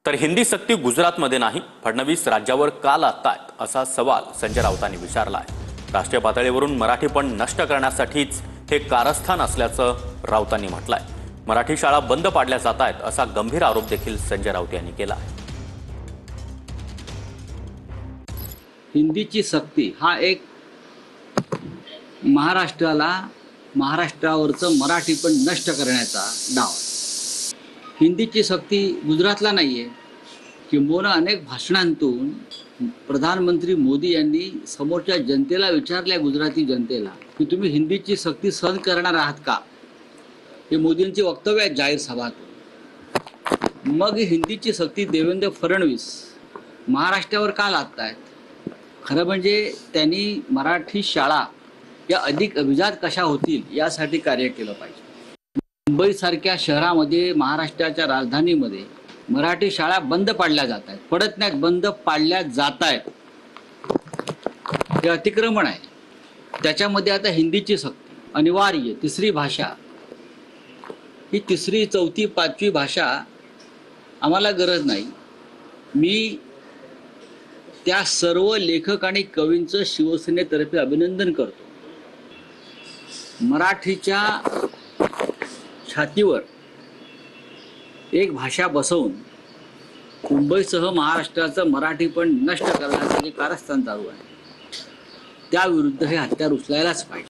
तर हिंदी सक्ती गुजरातमध्ये नाही, फडणवीस राज्यावर का लादतायत असा सवाल संजय राऊतांनी विचारला आहे। राष्ट्रीय पातळीवरून मराठीपण नष्ट करण्यासाठीच हे कारस्थान असल्याचं राऊतांनी म्हटलंय। मराठी शाळा बंद पाडल्या जात आहेत असा गंभीर आरोप देखील संजय राऊत यांनी केला आहे। हिंदीची सक्ती हा एक महाराष्ट्रावरचं मराठीपण नष्ट करण्याचा डाव आहे। हिंदीची सक्ती गुजरातला नाहीये। किंबहुना अनेक भाषणांतून प्रधानमंत्री मोदी यांनी समोरच्या जनतेला विचारल्या, गुजराती जनतेला, की तुम्ही हिंदीची सक्ती सहन करणार आहात का? हे मोदींचे वक्तव्य आहेत जाहीर सभात। मग हिंदीची सक्ती देवेंद्र फडणवीस महाराष्ट्रावर का लादतायत? खरं म्हणजे त्यांनी मराठी शाळा या अधिक अभिजात कशा होतील यासाठी कार्य केलं पाहिजे। मुंबईसारख्या शहरामध्ये, महाराष्ट्राच्या राजधानीमध्ये मराठी शाळा बंद पाडल्या जात आहेत। पडत नाहीत, बंद पाडल्या जात आहेत। हे अतिक्रमण आहे। त्याच्यामध्ये आता हिंदीची सक्ती अनिवार्य, तिसरी भाषा, ही तिसरी, चौथी, पाचवी भाषा आम्हाला गरज नाही। मी त्या सर्व लेखक आणि कवींचं शिवसेनेतर्फे अभिनंदन करतो। मराठीच्या छातीवर एक भाषा बसवून मुंबईसह महाराष्ट्राचं मराठीपण नष्ट करण्याचं जे कारस्थान चालू आहे, त्याविरुद्ध हे हत्यार उचलायलाच पाहिजे।